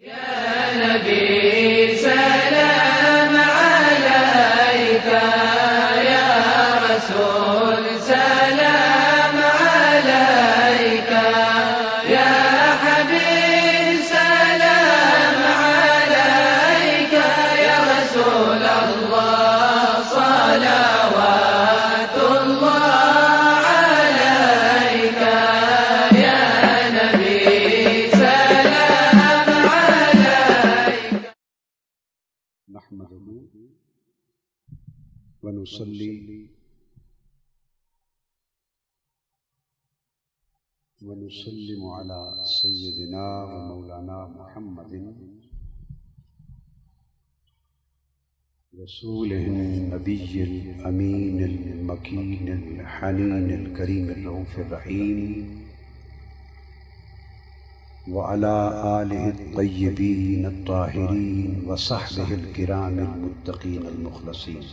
نبي سلام عليك، يا رسول سلام عليك، يا حبيب سلام عليك، يا رسول الله صلوات الله عليك، يا نبي سلام عليك. نحمده ونصلي ونسلم على سيدنا ومولانا محمد رسوله النبي الأمين المكين الحنين الكريم الرؤوف الرحيم، وعلى آله الطيبين الطاهرين وصحبه الكرام المتقين المخلصين.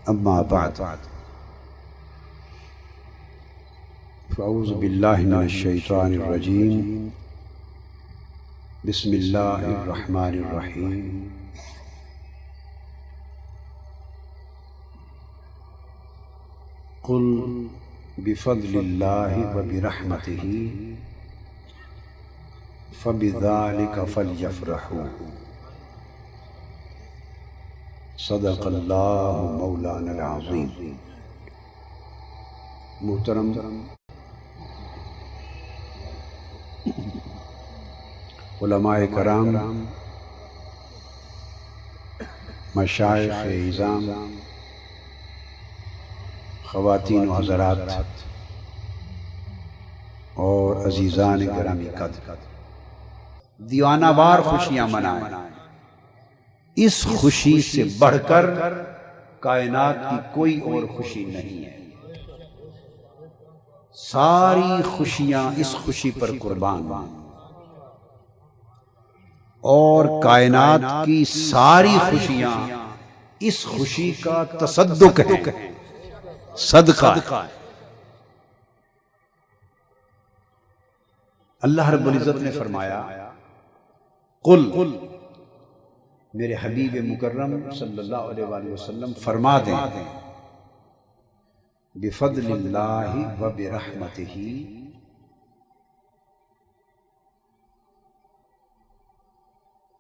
أما بعد، فأعوذ بالله من الشيطان الرجيم. بسم الله الرحمن الرحيم. قل بفضل الله وبرحمته فبذلك فليفرحوا، صدق اللہ مولانا العظیم. محترم علماء کرام، مشائخ اعظام، خواتین و حضرات اور عزیزان گرامی قدر، دیوانہ وار خوشیاں منائیں. اس خوشی سے بڑھ کر کائنات کی کوئی اور خوشی نہیں ہے. ساری خوشیاں اس خوشی پر قربان ہیں، اور کائنات کی ساری خوشیاں اس خوشی کا تصدق ہے، صدقہ. اللہ رب العزت نے فرمایا، قل، میرے حبیب مکرم صلی اللہ علیہ وآلہ وسلم فرما دیں، بفضل اللہ و برحمتہ،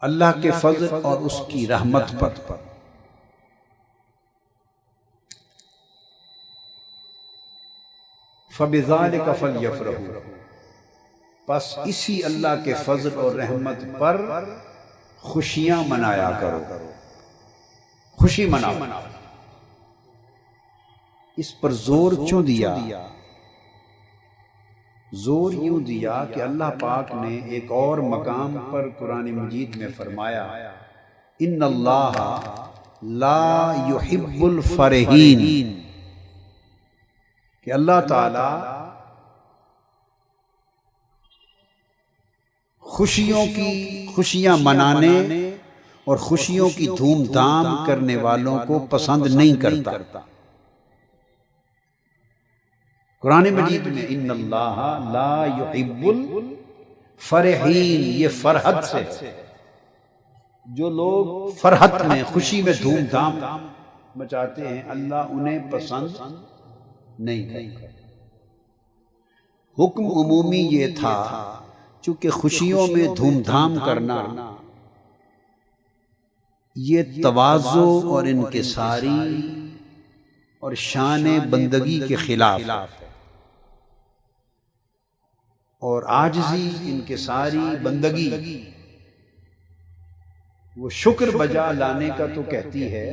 اللہ کے فضل اور اس کی رحمت پر فَبِذَلِكَ فَلْيَفْرَحُوا، پس اسی اللہ کے فضل اور رحمت پر خوشیاں منایا کرو، خوشی مناؤ. اس پر زور کیوں دیا؟ زور یوں دیا کہ اللہ پاک نے ایک اور مقام پر قرآن مجید میں فرمایا، ان اللہ لا يحب الفرحین، کہ اللہ تعالی خوشیاں منانے اور خوشیوں کی دھوم دھام کرنے والوں کو پسند نہیں کرتا. قرآن مجید میں ان اللہ لا يحب الفرحین، یہ فرحت سے، جو لوگ فرحت میں، خوشی میں دھوم دھام مچاتے ہیں، اللہ انہیں پسند نہیں کرتا. حکم عمومی یہ تھا، چونکہ خوشیوں میں دھوم دھام کرنا یہ تواضع اور انکساری اور شان بندگی کے خلاف ہے، اور عاجزی، انکساری، بندگی وہ شکر بجا لانے کا تو کہتی ہے،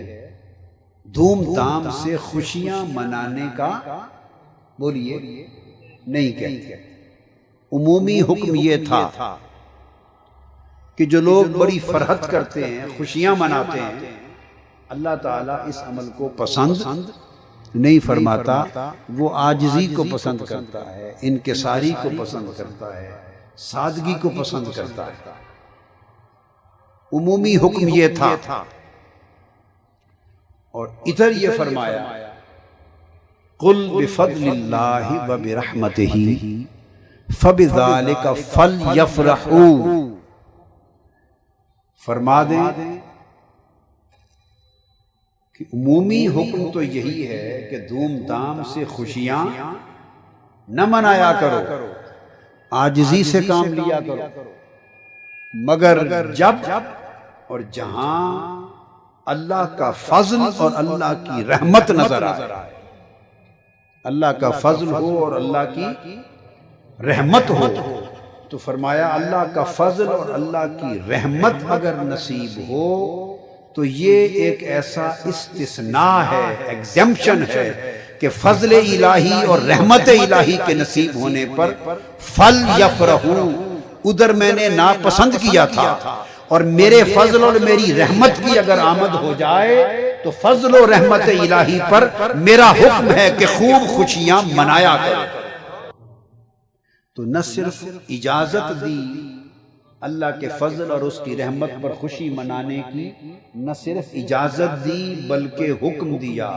دھوم دھام سے خوشیاں منانے کا بولیے نہیں کہتی. عمومی حکم یہ تھا کہ جو لوگ بڑی فرحت کرتے ہیں، خوشیاں مناتے ہیں، اللہ تعالیٰ اس عمل کو پسند نہیں فرماتا. وہ عاجزی کو پسند کرتا ہے، انکساری کو پسند کرتا ہے، سادگی کو پسند کرتا ہے. عمومی حکم یہ تھا. اور ادھر یہ فرمایا قل بفضل اللہ و برحمتہ، فَبِذَلِكَ فَلْيَفْرَحُوا، فرما دیں کہ عمومی حکم تو یہی ہے کہ دھوم دھام سے خوشیاں نہ منایا کرو، عاجزی سے کام لیا کرو، مگر جب اور جہاں اللہ کا فضل اور اللہ کی رحمت نظر آئے، اللہ کا فضل ہو اور اللہ کی رحمت ہو، تو فرمایا اللہ کا فضل اور اللہ کی رحمت اگر نصیب ہو تو یہ ایک ایسا استثناء ہے، ایگزمپشن ہے کہ فضل الہی اور رحمت الہی کے نصیب ہونے پر فل یفرحوا، ادھر میں نے ناپسند کیا تھا اور میرے فضل اور میری رحمت کی اگر آمد ہو جائے تو فضل و رحمت الہی پر میرا حکم ہے کہ خوب خوشیاں منایا کرو۔ تو نہ صرف اجازت دی اللہ کے فضل اور اس کی رحمت پر خوشی منانے کی، نہ صرف اجازت دی بلکہ حکم دیا،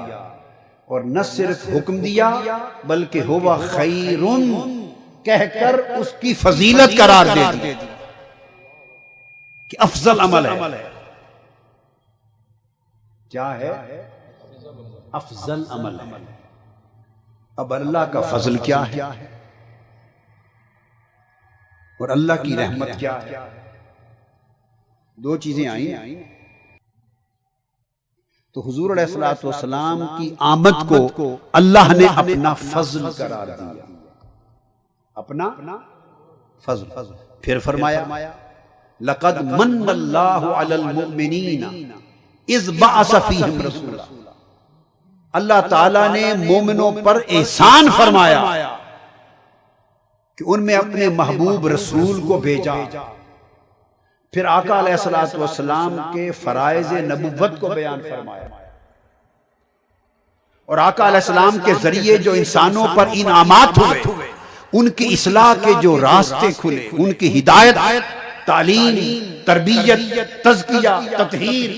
اور نہ صرف حکم دیا بلکہ ہوا خیرن کہہ کر اس کی فضیلت قرار دے دی کہ افضل عمل ہے۔ کیا ہے؟ افضل عمل ہے۔ اب اللہ کا فضل کیا ہے اور اللہ کی رحمت کیا ہے؟ دو چیزیں آئیں۔ تو حضور علیہ الصلوۃ والسلام کی آمد کو اللہ نے اپنا فضل قرار دیا، اپنا فضل۔ پھر فرمایا لقد من اللہ علی المؤمنین اذ بعث فیہم رسولا، اللہ تعالیٰ نے مومنوں پر احسان فرمایا کہ ان میں اپنے محبوب رسول کو بھیجا، پھر آقا علیہ الصلوۃ والسلام کے فرائض نبوت کو بیان فرمایا، اور آقا علیہ السلام کے ذریعے جو انسانوں پر انعامات ہوئے، ان کی اصلاح کے جو راستے کھلے، ان کی ہدایت، تعلیم، تربیت، تزکیہ، تطہیر،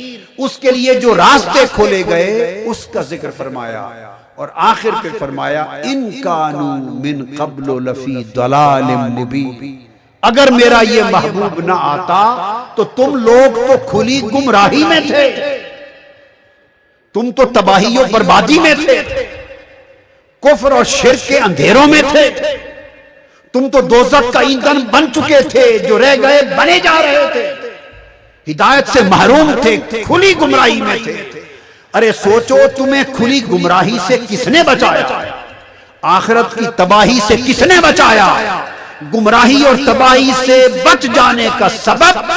اس کے لیے جو راستے کھولے گئے اس کا ذکر فرمایا، اور آخر پہ فرمایا ان کانوا من قبل لفی ضلال مبین، اگر میرا یہ محبوب نہ آتا تو تم لوگ تو کھلی گمراہی میں تھے، تم تو تباہی و بربادی میں تھے، کفر اور شرک کے اندھیروں میں تھے، تم تو دوزخ کا ایندھن بن چکے تھے، جو رہ گئے بنے جا رہے تھے، ہدایت سے محروم تھے، کھلی گمراہی میں تھے۔ ارے سوچو تمہیں کھلی گمراہی سے کس نے بچایا؟ آخرت کی تباہی سے کس نے بچایا؟ گمراہی اور تباہی سے بچ جانے کا سبب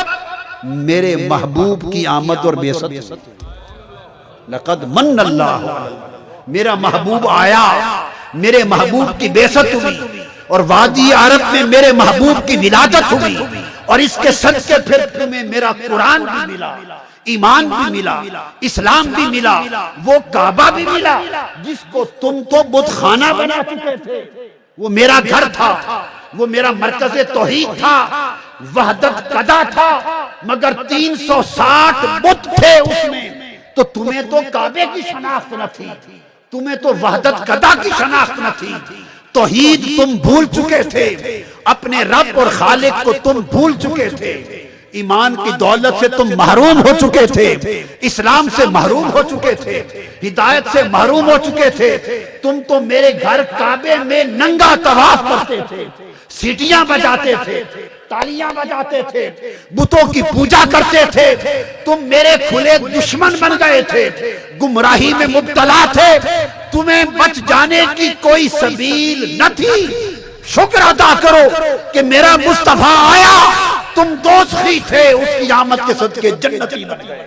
میرے محبوب کی آمد اور بعثت۔ لقد من اللہ، میرا محبوب آیا، میرے محبوب کی بعثت ہوئی، اور وادی عرب میں میرے محبوب کی ولادت ہوئی، اور اس کے صدقے پھر تمہیں میرا قرآن بھی ملا، ایمان بھی ملا، اسلام بھی ملا، وہ کعبہ بھی ملا جس کو تم تو بت خانہ بنا چکے تھے، وہ میرا گھر تھا، وہ میرا مرکز توحید تھا، وحدت قدا تھا، مگر 360 بت تھے اس میں، تو تمہیں تو کعبے کی شناخت نہ تھی، تمہیں تو وحدت قدا کی شناخت نہ تھی، توحید تم بھول چکے تھے، اپنے رب اور خالق کو تم بھول چکے تھے، ایمان کی دولت سے تم محروم ہو چکے تھے، اسلام سے محروم ہو چکے تھے، ہدایت سے محروم ہو چکے تھے، تم تو میرے گھر کعبے میں ننگا طواف کرتے تھے، سیٹیاں بجاتے تھے، تالیاں بجاتے تھے، بتوں کی پوجا کرتے تھے، تم میرے کھلے دشمن بن گئے تھے، گمراہی میں مبتلا تھے، تمہیں بچ جانے کی کوئی سبیل نہ تھی۔ شکر ادا کرو کہ میرا مصطفیٰ آیا، تم دوزخی تھے، اس کی آمد کے صدقے جنتی بن گئے۔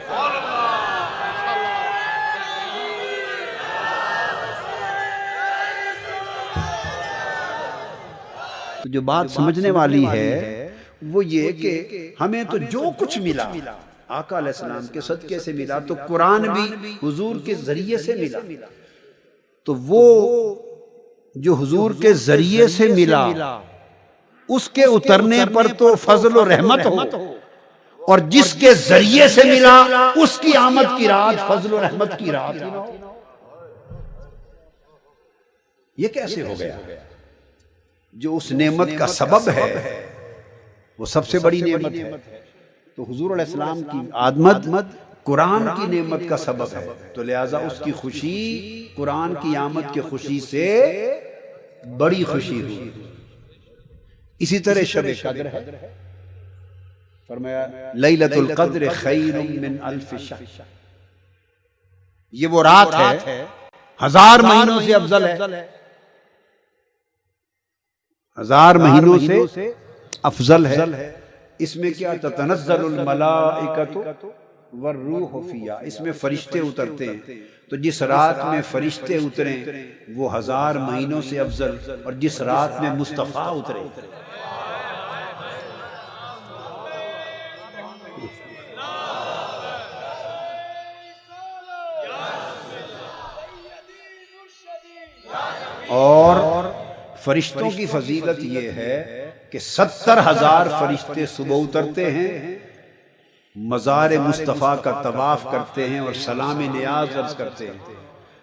تو جو بات سمجھنے والی ہے وہ یہ کہ ہمیں تو جو کچھ ملا آقا علیہ السلام کے صدقے سے ملا، تو قرآن بھی حضور کے ذریعے سے ملا، تو وہ جو حضور کے ذریعے سے ملا اس کے اترنے پر تو فضل و رحمت ہو، اور جس کے ذریعے سے ملا اس کی آمد کی رات فضل و رحمت کی رات ہی نہ ہو۔ یہ کیسے ہو گیا؟ جو اس نعمت کا سبب ہے وہ سب سے بڑی نعمت ہے. تو حضور علیہ السلام کی آمد قرآن کی نعمت کا سبب ہے، تو لہٰذا اس کی خوشی قرآن کی آمد کی خوشی سے بڑی خوشی ہوئی. اسی طرح شب قدر ہے، فرمایا لیلۃ القدر خیر من الف شہر، یہ وہ رات ہے 1000 مہینوں سے افضل ہے، 1000 مہینوں سے افضل ہے. اس میں کیا تتنزل الملائکۃ والروح فیہا، اس میں فرشتے اترتے ہیں. تو جس رات میں فرشتے اتریں وہ 1000 مہینوں سے افضل، اور جس رات میں مصطفیٰ اترے اور فرشتوں کی فضیلت یہ ہے کہ 70,000 فرشتے صبح اترتے ہیں، مزار مصطفیٰ کا طواف کرتے ہیں اور سلام نیاز عرض کرتے ہیں.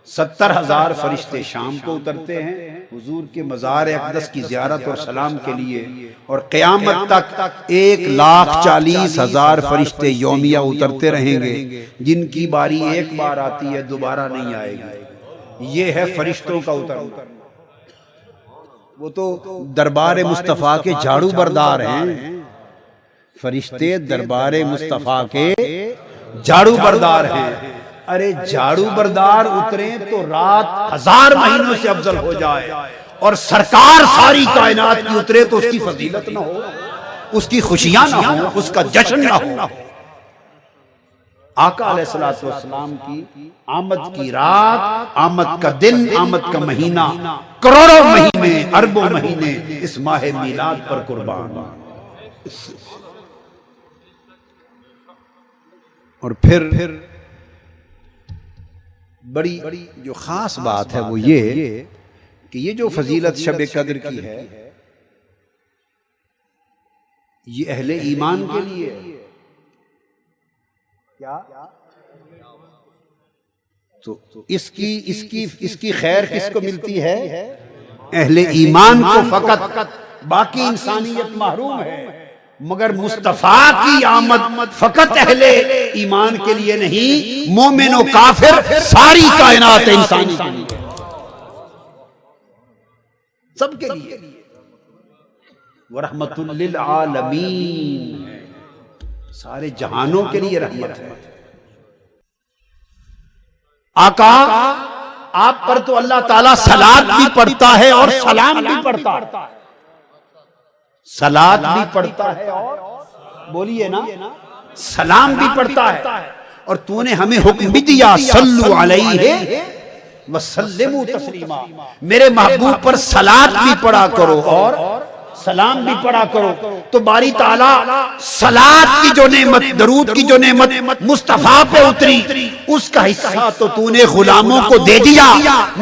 70,000 فرشتے شام کو اترتے ہیں حضور کے مزار اقدس کی زیارت اور سلام کے لیے، اور قیامت تک 1,40,000 فرشتے یومیہ اترتے رہیں گے، جن کی باری ایک بار آتی ہے دوبارہ نہیں آئے گی. یہ ہے فرشتوں کا اترنا. وہ تو دربار مصطفیٰ کے جھاڑو بردار ہیں، فرشتے دربار مصطفیٰ کے جھاڑو بردار ہیں. ارے جھاڑو بردار اتریں تو رات 1000 مہینوں سے افضل ہو جائے، اور سرکار ساری کائنات کی اترے تو اس کی فضیلت نہ ہو، اس کی خوشیاں نہ ہوں، اس کا جشن نہ ہو. آقا علیہ السلام کی آمد کی رات، آمد کا دن، آمد کا مہینہ، کروڑوں مہینے، اربوں مہینے اس ماہ میلاد پر قربان. اور پھر بڑی جو خاص بات ہے وہ یہ کہ یہ جو فضیلت شب قدر کی ہے یہ اہل ایمان کے لیے ہے. کیا تو اس کی خیر کس کو ملتی ہے؟ اہل ایمان کو فقط، باقی انسانیت محروم ہے. مگر مصطفیٰ کی آمد فقط اہل ایمان کے لیے نہیں، مومن و کافر ساری کائنات انسانی کے لیے، سب کے لیے. ورحمت للعالمین، سارے جہانوں کے لیے رحمت ہے. آقا آپ پر تو اللہ تعالیٰ صلاۃ بھی پڑھتا ہے اور سلام بھی پڑھتا ہے، صلاۃ بھی پڑھتا ہے اور بولیے نا سلام بھی پڑھتا ہے. اور تو نے ہمیں حکم بھی دیا صلو علیہ وسلموا تسلیما، میرے محبوب پر صلاۃ بھی پڑھا کرو اور سلام بھی پڑھا کرو. تو باری تعالیٰ صلاۃ کی جو نعمت، درود کی جو نعمت مصطفیٰ پہ اتری، اس کا حصہ تو نے غلاموں کو دے دیا،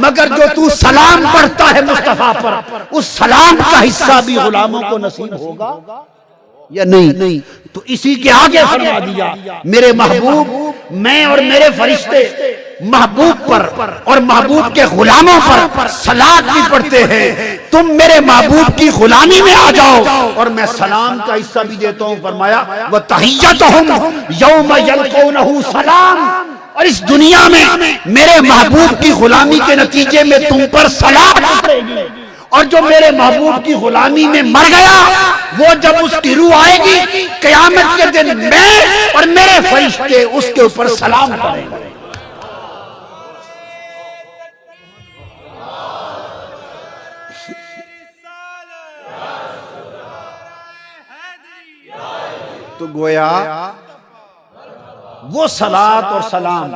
مگر جو تو سلام پڑھتا ہے مصطفیٰ پر، اس سلام کا حصہ بھی غلاموں کو نصیب ہوگا یا نہیں؟ تو اسی کے آگے فرما دیا میرے محبوب، میں اور میرے فرشتے محبوب پر اور محبوب کے غلاموں پر صلاۃ بھی پڑھتے ہیں. تم میرے محبوب کی غلامی میں آ جاؤ اور میں سلام کا حصہ بھی دیتا ہوں. فرمایا وَتَحِيَّتُهُمْ يَوْمَ يَلْقَوْنَهُ سلام. اور اس دنیا میں میرے محبوب کی غلامی کے نتیجے میں تم پر صلاۃ اترے گی. اور جو میرے محبوب کی غلامی میں مر گیا، وہ جب اس کی روح آئے گی قیامت کے دن، میں اور میرے فرشتے اس کے اوپر سلام پڑھیں گے. تو گویا وہ صلاۃ اور سلام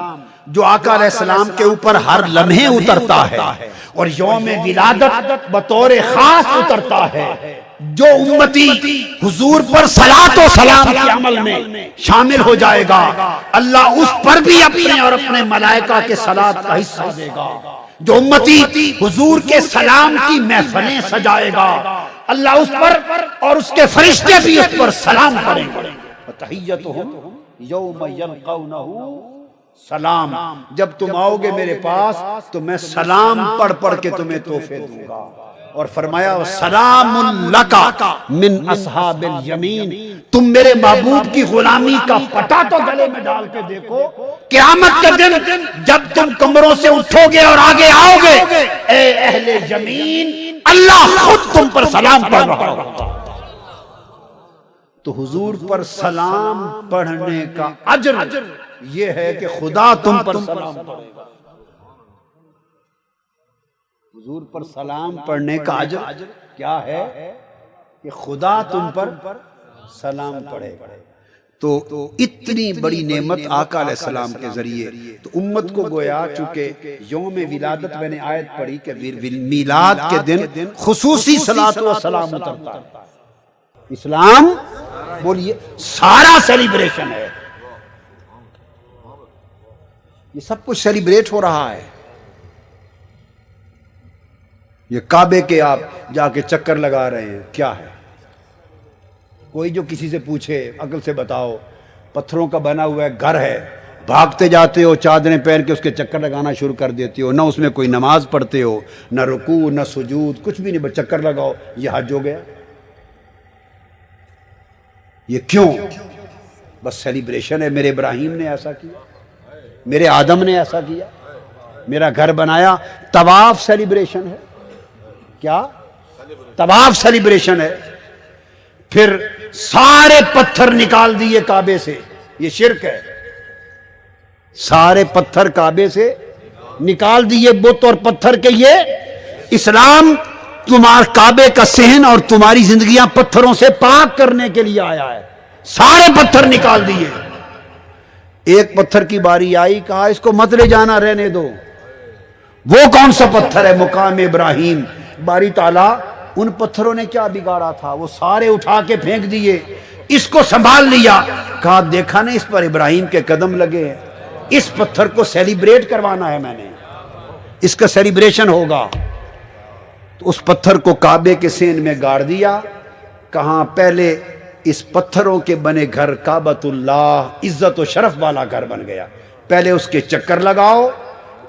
جو آقا علیہ السلام کے اوپر ہر لمحے اترتا ہے اور یوم ولادت بطور خاص اترتا ہے، جو امتی حضور پر صلاۃ و سلام کے عمل میں شامل ہو جائے گا، اللہ اس پر بھی اپنے اور اپنے ملائکہ کے صلاۃ کا حصہ دے گا. جو امتی حضور کے سلام کی محفلیں سجائے گا، اللہ اس پر اور اس کے فرشتے بھی اس پر سلام کریں گے. تحیتہم یوم یلقونہ سلام. جب تم آؤ گے میرے پاس تو میں سلام پڑھ پڑھ کے تمہیں تحفے دوں گا. اور فرمایا سلام لکا من اصحاب الیمین، تم میرے معبود کی غلامی کا پٹا تو گلے میں ڈال کے دیکھو، قیامت کے دن جب تم کمروں سے اٹھو گے اور آگے آؤ گے، اے اہل یمین اللہ خود تم پر سلام پڑھ رہا ہوگا۔ تو حضور پر سلام پڑھنے کا اجر یہ ہے کہ خدا تم پر سلام پڑھے گا۔ حضور پر سلام پڑھنے کا اجر کیا ہے کہ خدا تم پر سلام پڑھے گا۔ تو اتنی بڑی نعمت آقا علیہ السلام کے ذریعے تو امت کو گویا چونکہ یوم ولادت میں نے آیت پڑھی کہ میلاد کے دن خصوصی صلاۃ و سلام اترتا ہے۔ اسلام بولیے سارا سیلیبریشن ہے، یہ سب کچھ سیلیبریٹ ہو رہا ہے۔ یہ کعبے کے آپ جا کے چکر لگا رہے ہیں، کیا ہے؟ کوئی جو کسی سے پوچھے عقل سے بتاؤ، پتھروں کا بنا ہوا ہے گھر ہے، بھاگتے جاتے ہو چادریں پہن کے اس کے چکر لگانا شروع کر دیتے ہو، نہ اس میں کوئی نماز پڑھتے ہو، نہ رکوع نہ سجود، کچھ بھی نہیں، بس چکر لگاؤ، یہ حج ہو گیا۔ یہ کیوں؟ بس سیلیبریشن ہے، میرے ابراہیم نے ایسا کیا، میرے آدم نے ایسا کیا، میرا گھر بنایا۔ طواف سیلیبریشن ہے، کیا؟ طواف سیلیبریشن ہے۔ پھر سارے پتھر نکال دیے کعبے سے، یہ شرک ہے۔ سارے پتھر کعبے سے نکال دیے، بت اور پتھر کے، یہ اسلام تمہارے کعبے کا صحن اور تمہاری زندگیاں پتھروں سے پاک کرنے کے لیے آیا ہے۔ سارے پتھر نکال دیے۔ ایک پتھر کی باری آئی، کہا اس کو مت لے جانا، رہنے دو۔ وہ کون سا پتھر ہے؟ مقام ابراہیم۔ باری تعالیٰ ان پتھروں نے کیا بگاڑا تھا؟ وہ سارے اٹھا کے پھینک دیے، اس کو سنبھال لیا، کہا دیکھا نہیں اس پر ابراہیم کے قدم لگے ہیں، اس پتھر کو سیلیبریٹ کروانا ہے میں نے، اس کا سیلیبریشن ہوگا۔ تو اس پتھر کو کعبے کے صحن میں گاڑ دیا۔ کہاں؟ پہلے اس پتھروں کے بنے گھر کعبۃ اللہ عزت و شرف والا گھر بن گیا۔ پہلے اس کے چکر لگاؤ،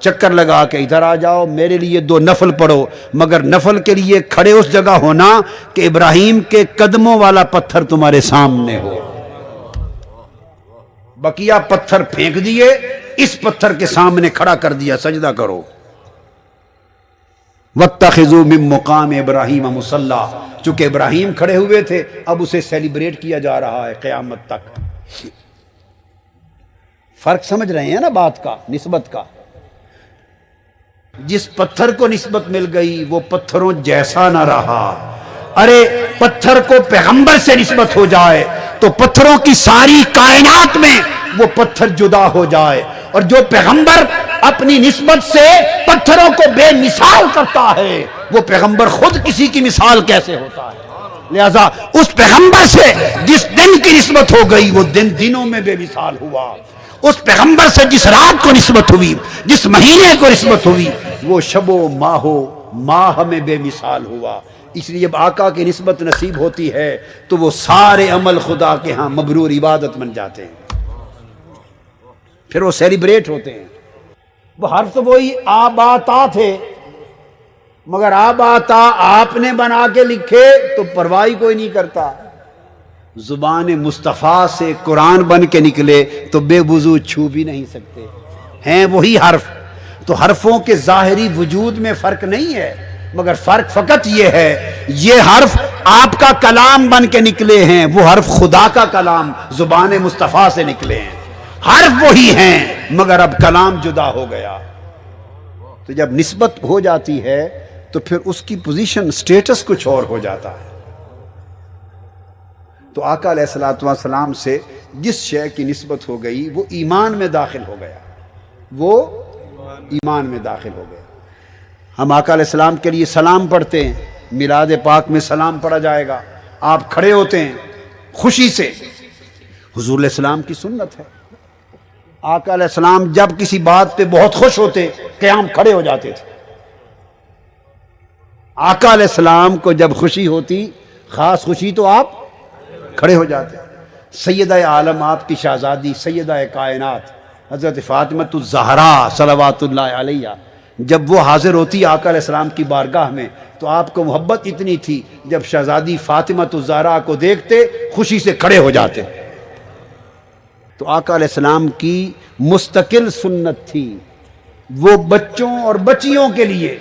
چکر لگا کے ادھر آ جاؤ، میرے لیے 2 نفل پڑھو، مگر نفل کے لیے کھڑے اس جگہ ہونا کہ ابراہیم کے قدموں والا پتھر تمہارے سامنے ہو۔ بقیہ پتھر پھینک دیے، اس پتھر کے سامنے کھڑا کر دیا، سجدہ کرو۔ وَاتَّخِذُوا مِن مُقَامِ ابراہیم مُصَلَّى، چونکہ ابراہیم کھڑے ہوئے تھے، اب اسے سیلیبریٹ کیا جا رہا ہے قیامت تک۔ فرق سمجھ رہے ہیں نا بات کا، نسبت کا؟ جس پتھر کو نسبت مل گئی وہ پتھروں جیسا نہ رہا۔ ارے پتھر کو پیغمبر سے نسبت ہو جائے تو پتھروں کی ساری کائنات میں وہ پتھر جدا ہو جائے، اور جو پیغمبر اپنی نسبت سے پتھروں کو بے مثال کرتا ہے، وہ پیغمبر خود کسی کی مثال کیسے ہوتا ہے؟ لہذا اس پیغمبر سے جس دن کی نسبت ہو گئی وہ دن دنوں میں بے مثال ہوا، اس پیغمبر سے جس رات کو نسبت ہوئی، جس مہینے کو نسبت ہوئی، وہ شب و ماہ میں بے مثال ہوا۔ اس لیے جب آقا کی نسبت نصیب ہوتی ہے تو وہ سارے عمل خدا کے ہاں مبرور عبادت بن جاتے ہیں، پھر وہ سیلیبریٹ ہوتے ہیں۔ وہ حرف تو وہی آباتا تھے، مگر آباتا آپ نے بنا کے لکھے تو پرواہ کوئی نہیں کرتا۔ زبان مصطفیٰ سے قرآن بن کے نکلے تو بے وضو چھو بھی نہیں سکتے، ہیں وہی حرف۔ تو حرفوں کے ظاہری وجود میں فرق نہیں ہے، مگر فرق فقط یہ ہے، یہ حرف آپ کا کلام بن کے نکلے ہیں، وہ حرف خدا کا کلام زبان مصطفیٰ سے نکلے ہیں۔ حرف وہی ہیں مگر اب کلام جدا ہو گیا۔ تو جب نسبت ہو جاتی ہے تو پھر اس کی پوزیشن، سٹیٹس کچھ اور ہو جاتا ہے۔ تو آقا علیہ الصلوۃ والسلام سے جس شے کی نسبت ہو گئی وہ ایمان میں داخل ہو گیا، وہ ایمان میں داخل ہو گیا۔ ہم آقا علیہ السلام کے لیے سلام پڑھتے ہیں، میلاد پاک میں سلام پڑھا جائے گا، آپ کھڑے ہوتے ہیں خوشی سے، حضور علیہ السلام کی سنت ہے۔ آقا علیہ السلام جب کسی بات پہ بہت خوش ہوتے قیام کھڑے ہو جاتے تھے۔ آقا علیہ السلام کو جب خوشی ہوتی، خاص خوشی، تو آپ کھڑے ہو جاتے۔ سیدہ عالم آپ کی شہزادی، سیدہ کائنات حضرت فاطمہ الزہرا صلوات اللہ علیہ جب وہ حاضر ہوتی آقا علیہ السلام کی بارگاہ میں تو آپ کو محبت اتنی تھی، جب شہزادی فاطمہ الزہرا کو دیکھتے خوشی سے کھڑے ہو جاتے۔ تو آقا علیہ السلام کی مستقل سنت تھی، وہ بچوں اور بچیوں کے لیے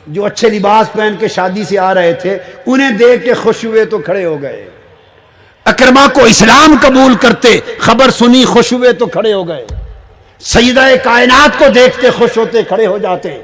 جو اچھے لباس پہن کے شادی سے آ رہے تھے انہیں دیکھ کے خوش ہوئے تو کھڑے ہو گئے، اکرما کو اسلام قبول کرتے خبر سنی خوش ہوئے تو کھڑے ہو گئے، سیدہ کائنات کو دیکھتے خوش ہوتے کھڑے ہو جاتے۔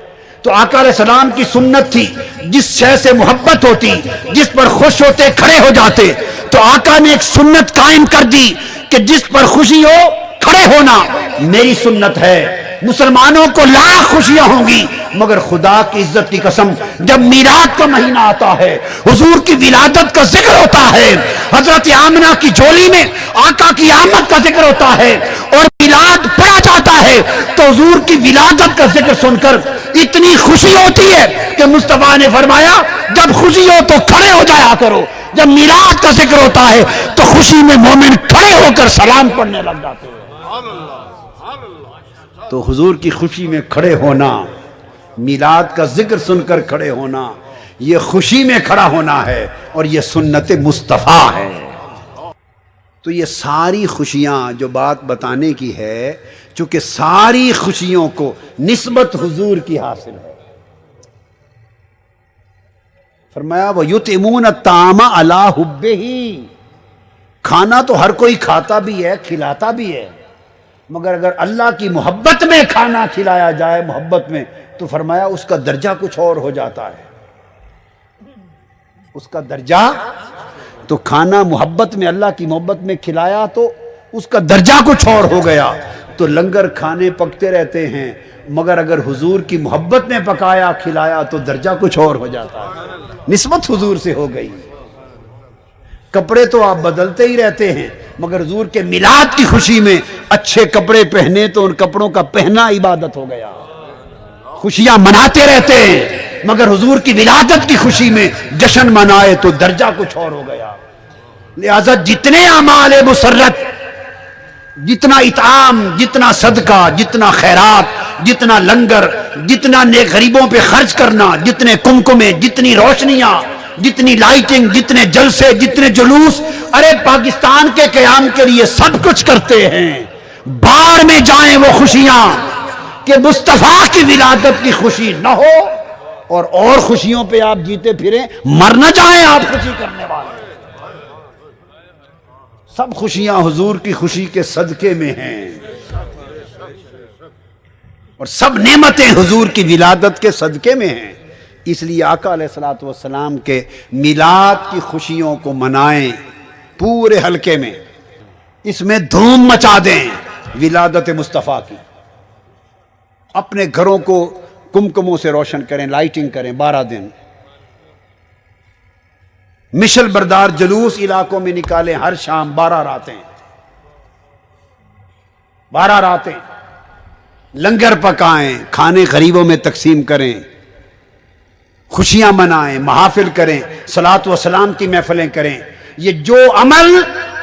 تو آقا علیہ السلام کی سنت تھی جس شے سے محبت ہوتی، جس پر خوش ہوتے کھڑے ہو جاتے۔ تو آقا نے ایک سنت قائم کر دی کہ جس پر خوشی ہو کھڑے ہونا میری سنت ہے۔ مسلمانوں کو لاکھ خوشیاں ہوں گی مگر خدا کی عزت کی قسم جب میلاد کا مہینہ آتا ہے، حضور کی ولادت کا ذکر ہوتا ہے، حضرت آمنہ کی جھولی میں آقا کی آمد کا ذکر ہوتا ہے اور میلاد پڑھا جاتا ہے، تو حضور کی ولادت کا ذکر سن کر اتنی خوشی ہوتی ہے کہ مصطفیٰ نے فرمایا جب خوشی ہو تو کھڑے ہو جایا کرو۔ جب میلاد کا ذکر ہوتا ہے تو خوشی میں مومن کھڑے ہو کر سلام پڑھنے لگ جاتے ہیں۔ تو حضور کی خوشی میں کھڑے ہونا، میلاد کا ذکر سن کر کھڑے ہونا، یہ خوشی میں کھڑا ہونا ہے اور یہ سنت مصطفیٰ ہے۔ تو یہ ساری خوشیاں جو بات بتانے کی ہے، چونکہ ساری خوشیوں کو نسبت حضور کی حاصل ہے۔ فرمایا وَيُطْعِمُونَ الطَّعَامَ عَلَىٰ حُبِّهِ، کھانا تو ہر کوئی کھاتا بھی ہے، کھلاتا بھی ہے، مگر اگر اللہ کی محبت میں کھانا کھلایا جائے محبت میں تو فرمایا اس کا درجہ کچھ اور ہو جاتا ہے۔ اس کا درجہ تو کھانا محبت میں اللہ کی محبت میں کھلایا تو اس کا درجہ کچھ اور ہو گیا۔ تو لنگر کھانے پکتے رہتے ہیں مگر اگر حضور کی محبت میں پکایا کھلایا تو درجہ کچھ اور ہو جاتا ہے، نسبت حضور سے ہو گئی۔ کپڑے تو آپ بدلتے ہی رہتے ہیں مگر حضور کے میلاد کی خوشی میں اچھے کپڑے پہنے تو ان کپڑوں کا پہننا عبادت ہو گیا۔ خوشیاں مناتے رہتے ہیں مگر حضور کی ولادت کی خوشی میں جشن منائے تو درجہ کچھ اور ہو گیا۔ لہذا جتنے اعمال مسرت، جتنا اطعام، جتنا صدقہ، جتنا خیرات، جتنا لنگر، جتنا نیک غریبوں پہ خرچ کرنا، جتنے کمکمے، جتنی روشنیاں، جتنی لائٹنگ، جتنے جلسے، جتنے جلوس، ارے پاکستان کے قیام کے لیے سب کچھ کرتے ہیں۔ بار میں جائیں وہ خوشیاں کہ مصطفیٰ کی ولادت کی خوشی نہ ہو اور خوشیوں پہ آپ جیتے پھریں، مر نہ جائیں آپ خوشی کرنے والے۔ سب خوشیاں حضور کی خوشی کے صدقے میں ہیں اور سب نعمتیں حضور کی ولادت کے صدقے میں ہیں۔ اس لیے آقا علیہ الصلوۃ والسلام کے میلاد کی خوشیوں کو منائیں پورے حلقے میں، اس میں دھوم مچا دیں ولادت مصطفیٰ کی، اپنے گھروں کو کمکموں سے روشن کریں، لائٹنگ کریں 12 دن، مشل بردار جلوس علاقوں میں نکالیں ہر شام 12 راتیں، لنگر پکائیں، کھانے غریبوں میں تقسیم کریں، خوشیاں منائیں، محافل کریں، صلاۃ و سلام کی محفلیں کریں۔ یہ جو عمل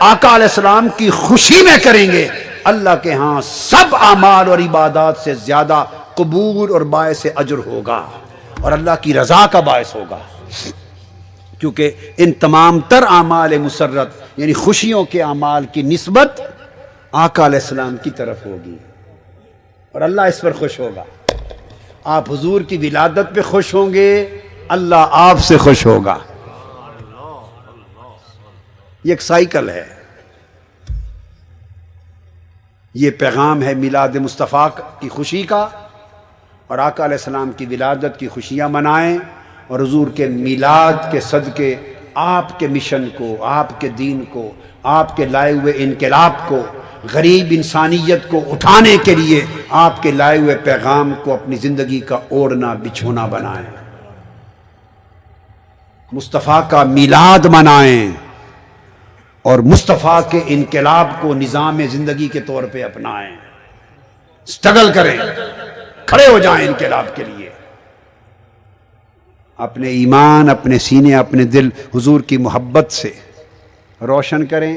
آقا علیہ السلام کی خوشی میں کریں گے اللہ کے ہاں سب اعمال اور عبادات سے زیادہ قبول اور باعث اجر ہوگا اور اللہ کی رضا کا باعث ہوگا، کیونکہ ان تمام تر اعمال مسرت یعنی خوشیوں کے اعمال کی نسبت آقا علیہ السلام کی طرف ہوگی اور اللہ اس پر خوش ہوگا۔ آپ حضور کی ولادت پہ خوش ہوں گے، اللہ آپ سے خوش ہوگا۔ یہ ایک سائیکل ہے، یہ پیغام ہے میلاد مصطفیٰ کی خوشی کا، اور آقا علیہ السلام کی ولادت کی خوشیاں منائیں اور حضور کے میلاد کے صدقے آپ کے مشن کو، آپ کے دین کو، آپ کے لائے ہوئے انقلاب کو، غریب انسانیت کو اٹھانے کے لیے آپ کے لائے ہوئے پیغام کو اپنی زندگی کا اوڑھنا بچھونا بنائیں، مصطفیٰ کا میلاد منائیں اور مصطفیٰ کے انقلاب کو نظام زندگی کے طور پہ اپنائیں، سٹرگل کریں، کھڑے ہو جائیں انقلاب کے لیے۔ اپنے ایمان، اپنے سینے، اپنے دل حضور کی محبت سے روشن کریں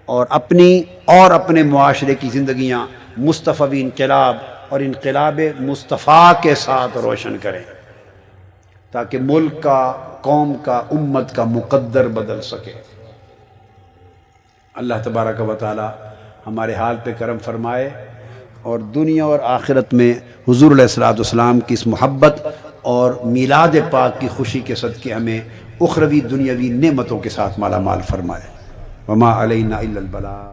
اور اپنی اور اپنے معاشرے کی زندگیاں مصطفی انقلاب اور انقلاب مصطفیٰ کے ساتھ روشن کریں، تاکہ ملک کا، قوم کا، امت کا مقدر بدل سکے۔ اللہ تبارک و تعالی ہمارے حال پہ کرم فرمائے، اور دنیا اور آخرت میں حضور علیہ الصلوۃ والسلام کی اس محبت اور میلاد پاک کی خوشی کے صدقے ہمیں اخروی دنیاوی نعمتوں کے ساتھ مالا مال فرمائے۔ وما علینا الا البلاغ۔